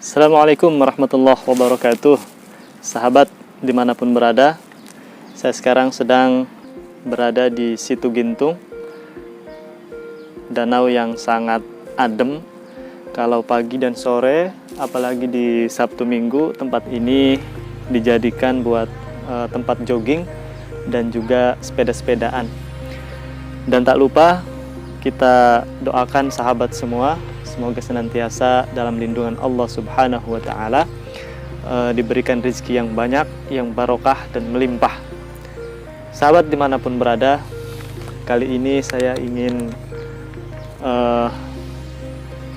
Assalamualaikum warahmatullahi wabarakatuh. Sahabat dimanapun berada, saya sekarang sedang berada di Situ Gintung, danau yang sangat adem. Kalau pagi dan sore, apalagi di Sabtu Minggu, tempat ini dijadikan buat tempat jogging dan juga sepeda-sepedaan. Dan tak lupa kita doakan sahabat semua, semoga senantiasa dalam lindungan Allah Subhanahu wa Ta'ala, diberikan rezeki yang banyak, yang barokah dan melimpah. Sahabat dimanapun berada, kali ini saya ingin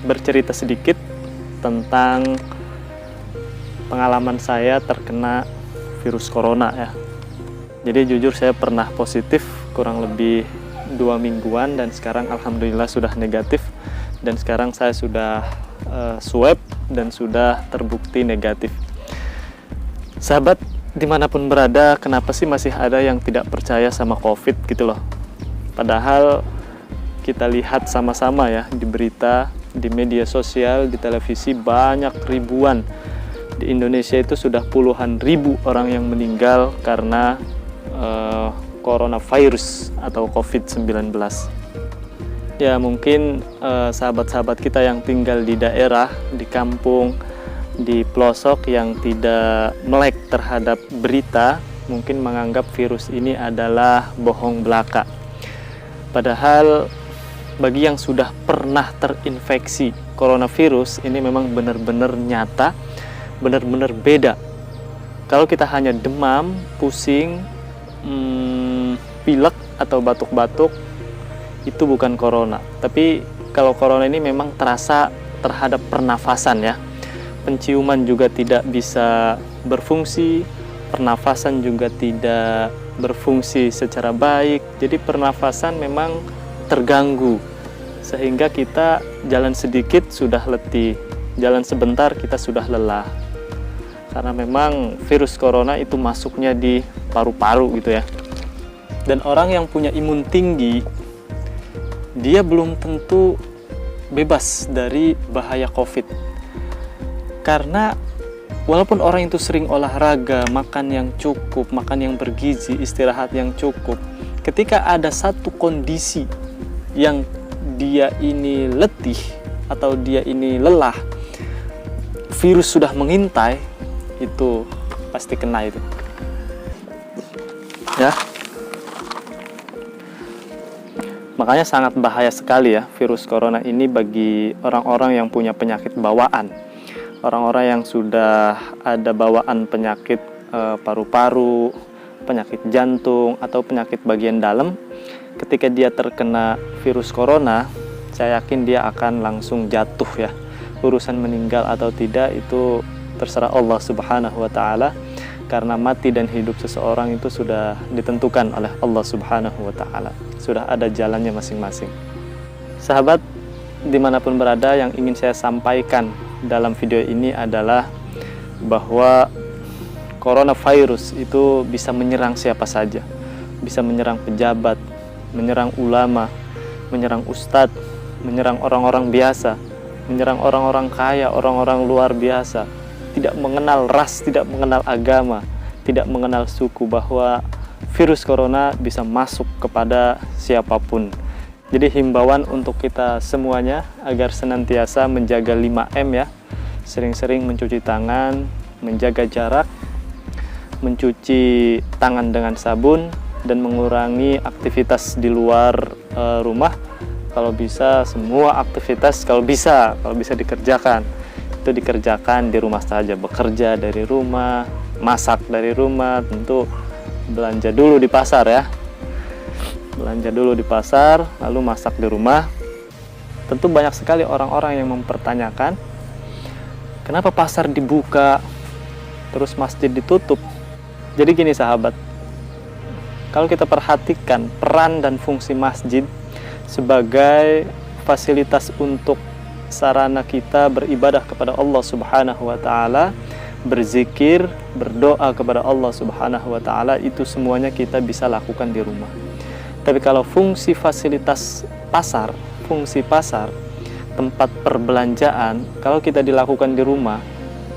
bercerita sedikit tentang pengalaman saya terkena virus corona ya. Jadi jujur saya pernah positif kurang lebih 2 mingguan dan sekarang alhamdulillah sudah negatif. Dan sekarang saya sudah swab dan sudah terbukti negatif. Sahabat dimanapun berada, kenapa sih masih ada yang tidak percaya sama COVID gitu loh? Padahal kita lihat sama-sama ya di berita, di media sosial, di televisi, banyak ribuan. Di Indonesia itu sudah puluhan ribu orang yang meninggal karena coronavirus atau COVID-19. Ya mungkin sahabat-sahabat kita yang tinggal di daerah, di kampung, di pelosok yang tidak melek terhadap berita, mungkin menganggap virus ini adalah bohong belaka. Padahal bagi yang sudah pernah terinfeksi coronavirus, ini memang benar-benar nyata, benar-benar beda. Kalau kita hanya demam, pusing, pilek atau batuk-batuk, itu bukan corona. Tapi kalau corona ini memang terasa terhadap pernafasan ya. Penciuman juga tidak bisa berfungsi, pernafasan juga tidak berfungsi secara baik. Jadi pernafasan memang terganggu, sehingga kita jalan sedikit sudah letih, jalan sebentar kita sudah lelah. Karena memang virus corona itu masuknya di paru-paru gitu ya. Dan orang yang punya imun tinggi, dia belum tentu bebas dari bahaya COVID. Karena walaupun orang itu sering olahraga, makan yang cukup, makan yang bergizi, istirahat yang cukup, ketika ada satu kondisi yang dia ini letih atau dia ini lelah, virus sudah mengintai, itu pasti kena itu. Ya. Makanya sangat bahaya sekali ya virus corona ini bagi orang-orang yang punya penyakit bawaan. Orang-orang yang sudah ada bawaan penyakit paru-paru, penyakit jantung, atau penyakit bagian dalam. Ketika dia terkena virus corona, saya yakin dia akan langsung jatuh ya. Urusan meninggal atau tidak itu terserah Allah Subhanahu wa Ta'ala. Karena mati dan hidup seseorang itu sudah ditentukan oleh Allah Subhanahu wa Ta'ala. Sudah ada jalannya masing-masing. Sahabat dimanapun berada, yang ingin saya sampaikan dalam video ini adalah bahwa coronavirus itu bisa menyerang siapa saja. Bisa menyerang pejabat, menyerang ulama, menyerang ustadz, menyerang orang-orang biasa, menyerang orang-orang kaya, orang-orang luar biasa. Tidak mengenal ras, tidak mengenal agama, tidak mengenal suku, bahwa virus corona bisa masuk kepada siapapun. Jadi himbauan untuk kita semuanya agar senantiasa menjaga 5M ya. Sering-sering mencuci tangan, menjaga jarak, mencuci tangan dengan sabun, dan mengurangi aktivitas di luar rumah. Kalau bisa semua aktivitas kalau bisa dikerjakan, itu dikerjakan di rumah saja. Bekerja dari rumah, masak dari rumah, tentu belanja dulu di pasar ya. Belanja dulu di pasar, lalu masak di rumah. Tentu banyak sekali orang-orang yang mempertanyakan, kenapa pasar dibuka, terus masjid ditutup? Jadi gini sahabat, kalau kita perhatikan peran dan fungsi masjid sebagai fasilitas untuk sarana kita beribadah kepada Allah Subhanahu wa Ta'ala, berzikir, berdoa kepada Allah Subhanahu wa Ta'ala, itu semuanya kita bisa lakukan di rumah. Tapi kalau fungsi fasilitas pasar, fungsi pasar, tempat perbelanjaan, kalau kita dilakukan di rumah,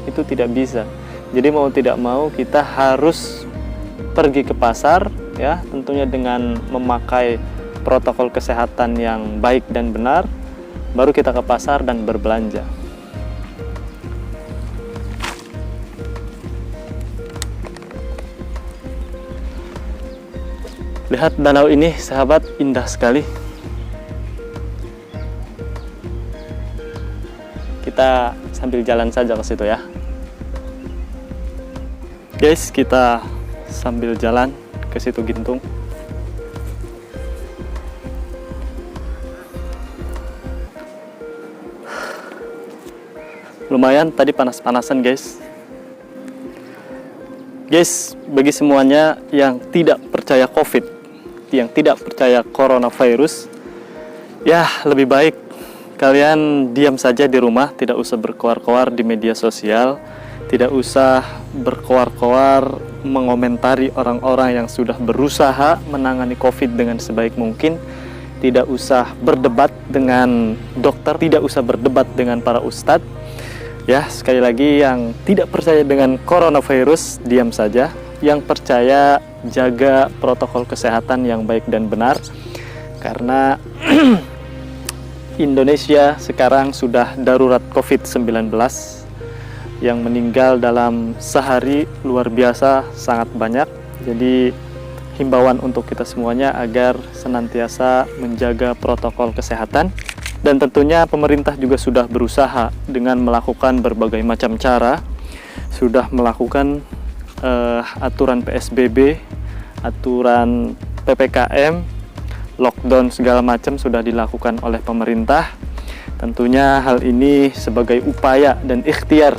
itu tidak bisa. Jadi mau tidak mau kita harus pergi ke pasar ya, tentunya dengan memakai protokol kesehatan yang baik dan benar, baru kita ke pasar dan berbelanja. Lihat danau ini sahabat, indah sekali. Kita sambil jalan saja ke situ ya. Guys, kita sambil jalan ke situ Gintung. Lumayan tadi panas-panasan guys. Guys, bagi semuanya yang tidak percaya COVID, yang tidak percaya coronavirus, ya lebih baik kalian diam saja di rumah, tidak usah berkoar-koar di media sosial, tidak usah berkoar-koar mengomentari orang-orang yang sudah berusaha menangani COVID dengan sebaik mungkin, tidak usah berdebat dengan dokter, tidak usah berdebat dengan para ustadz. Ya, sekali lagi yang tidak percaya dengan coronavirus, diam saja. Yang percaya, jaga protokol kesehatan yang baik dan benar. Karena Indonesia sekarang sudah darurat COVID-19. Yang meninggal dalam sehari luar biasa, sangat banyak. Jadi himbauan untuk kita semuanya agar senantiasa menjaga protokol kesehatan. Dan tentunya pemerintah juga sudah berusaha dengan melakukan berbagai macam cara, sudah melakukan aturan PSBB, aturan PPKM, lockdown segala macam sudah dilakukan oleh pemerintah. Tentunya hal ini sebagai upaya dan ikhtiar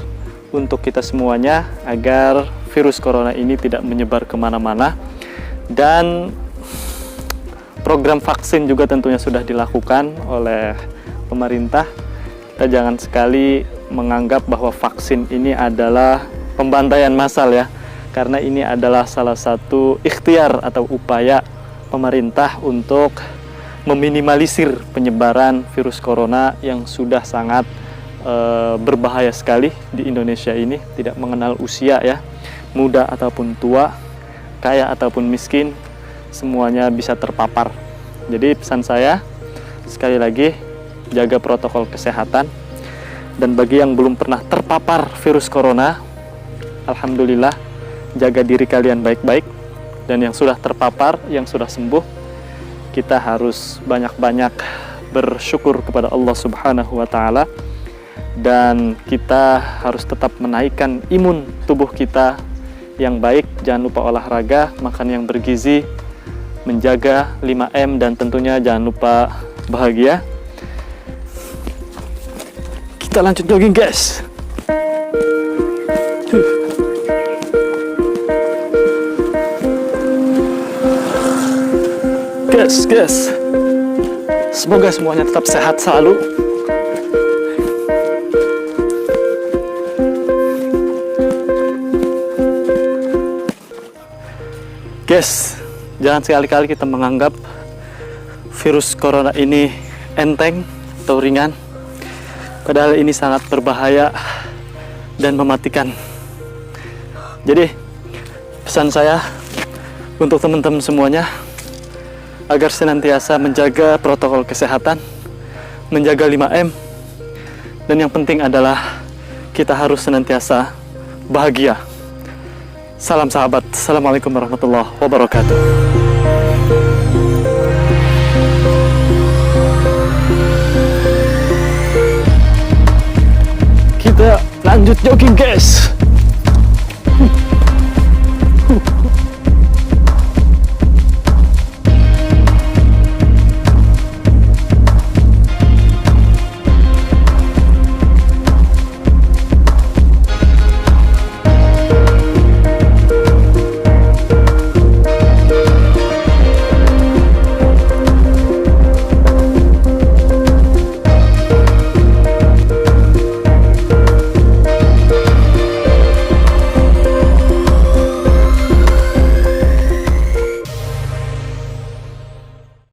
untuk kita semuanya agar virus corona ini tidak menyebar kemana-mana. Dan program vaksin juga tentunya sudah dilakukan oleh pemerintah. Kita jangan sekali menganggap bahwa vaksin ini adalah pembantaian massal ya, karena ini adalah salah satu ikhtiar atau upaya pemerintah untuk meminimalisir penyebaran virus corona yang sudah sangat berbahaya sekali di Indonesia ini, tidak mengenal usia ya, muda ataupun tua, kaya ataupun miskin, semuanya bisa terpapar. Jadi pesan saya sekali lagi, jaga protokol kesehatan. Dan bagi yang belum pernah terpapar virus corona, alhamdulillah, jaga diri kalian baik-baik. Dan yang sudah terpapar, yang sudah sembuh, kita harus banyak-banyak bersyukur kepada Allah Subhanahu wa Ta'ala. Dan kita harus tetap menaikkan imun tubuh kita yang baik. Jangan lupa olahraga, makan yang bergizi, menjaga 5M, dan tentunya jangan lupa bahagia. Kita lanjut jogging guys. Guys, semoga semuanya tetap sehat selalu. Guys, jangan sekali-kali kita menganggap virus corona ini enteng atau ringan. Padahal ini sangat berbahaya dan mematikan. Jadi, pesan saya untuk teman-teman semuanya, agar senantiasa menjaga protokol kesehatan, menjaga 5M, dan yang penting adalah kita harus senantiasa bahagia. Salam sahabat. Assalamualaikum warahmatullahi wabarakatuh. Kita lanjut jogging guys.